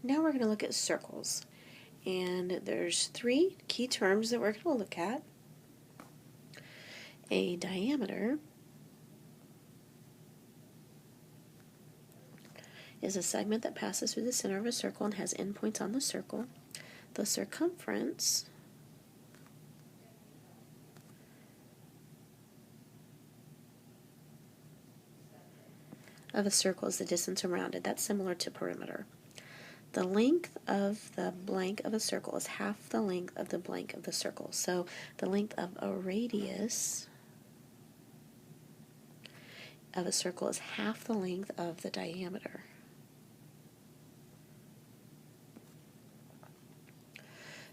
Now we're going to look at circles. And there's three key terms that we're going to look at. A diameter is a segment that passes through the center of a circle and has endpoints on the circle. The circumference of a circle is the distance around it. That's similar to perimeter. The length of the blank of a circle is half the length of the blank of the circle. So the length of a radius of a circle is half the length of the diameter.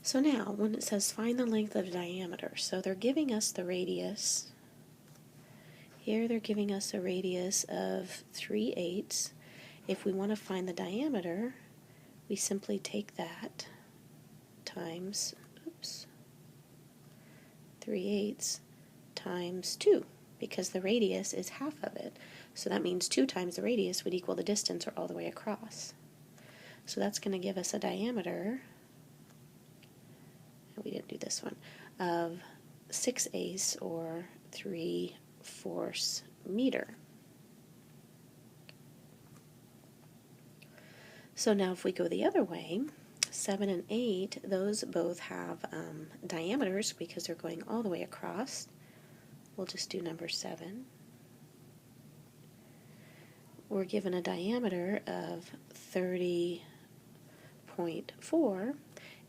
So now, when it says find the length of the diameter, so they're giving us the radius. Here they're giving us a radius of 3/8. If we want to find the diameter, we simply take that times 3/8 times 2, because the radius is half of it. So that means 2 times the radius would equal the distance, or all the way across. So that's going to give us a diameter, we didn't do this one, of 6/8 or 3/4 meter. So now if we go the other way, 7 and 8, those both have diameters because they're going all the way across. We'll just do number 7. We're given a diameter of 30.4.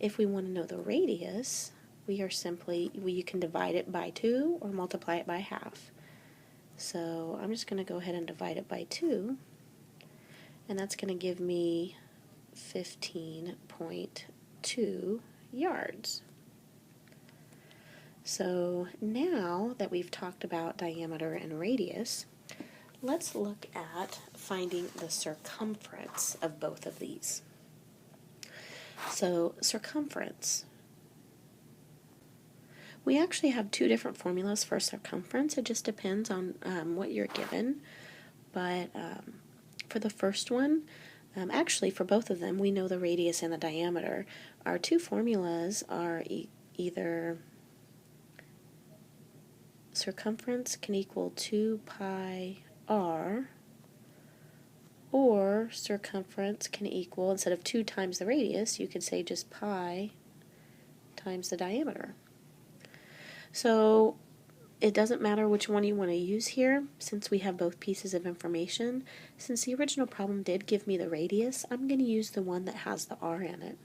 If we want to know the radius, you can divide it by 2 or multiply it by half. So I'm just going to go ahead and divide it by 2, and that's going to give me 15.2 yards. So now that we've talked about diameter and radius, let's look at finding the circumference of both of these. So circumference. We actually have two different formulas for circumference. It just depends on what you're given. But for the first one, actually for both of them, we know the radius and the diameter. Our two formulas are either circumference can equal 2 pi r, or circumference can equal, instead of 2 times the radius, you could say just pi times the diameter. So it doesn't matter which one you want to use here, since we have both pieces of information. Since the original problem did give me the radius, I'm going to use the one that has the r in it.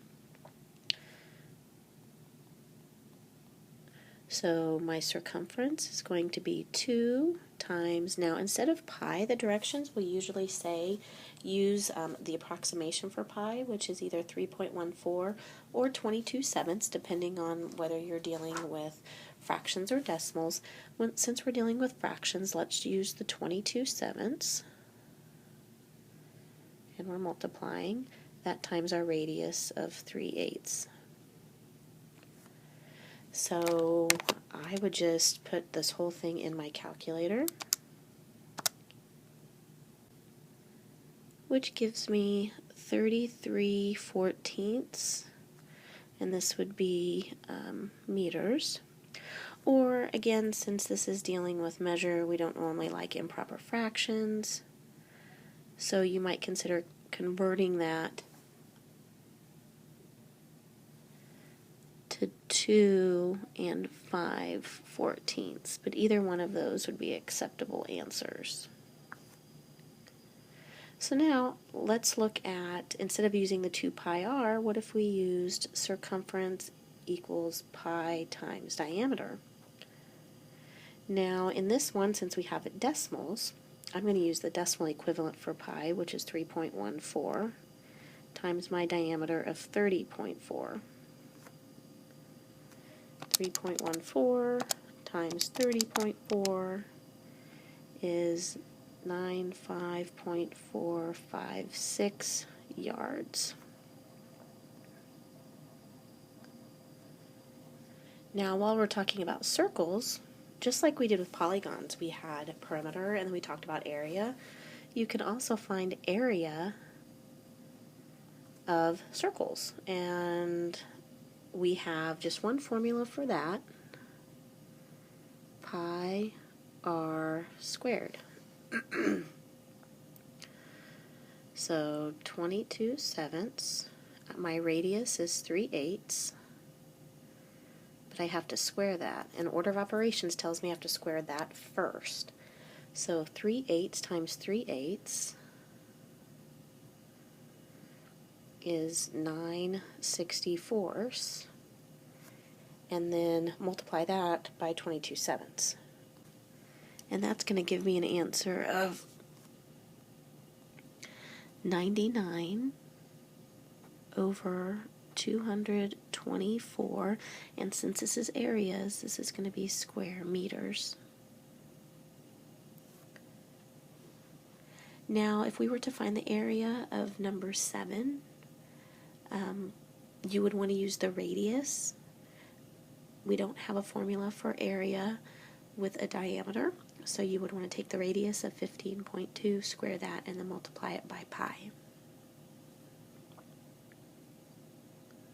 So my circumference is going to be 2 times, now instead of pi, the directions we usually say use the approximation for pi, which is either 3.14 or 22/7, depending on whether you're dealing with fractions or decimals. Since we're dealing with fractions, let's use the 22/7, and we're multiplying that times our radius of 3/8. So I would just put this whole thing in my calculator, which gives me 33/14, and this would be meters. Or again, since this is dealing with measure, we don't normally like improper fractions, so you might consider converting that to 2 and 5/14, but either one of those would be acceptable answers. So now let's look at, instead of using the 2 pi r, what if we used circumference equals pi times diameter? Now in this one, since we have it decimals, I'm going to use the decimal equivalent for pi, which is 3.14, times my diameter of 30.4. 3.14 times 30.4 is 95.456 yards. Now, while we're talking about circles, just like we did with polygons, we had perimeter and then we talked about area. You can also find area of circles. And we have just one formula for that, pi r squared. So 22/7, my radius is 3/8, but I have to square that. And order of operations tells me I have to square that first. So 3/8 times 3/8 is 9/64, and then multiply that by 22/7. And that's going to give me an answer of 99 over 224, and since this is areas, this is going to be square meters. Now, if we were to find the area of number 7, you would want to use the radius. We don't have a formula for area with a diameter, so you would want to take the radius of 15.2, square that, and then multiply it by pi.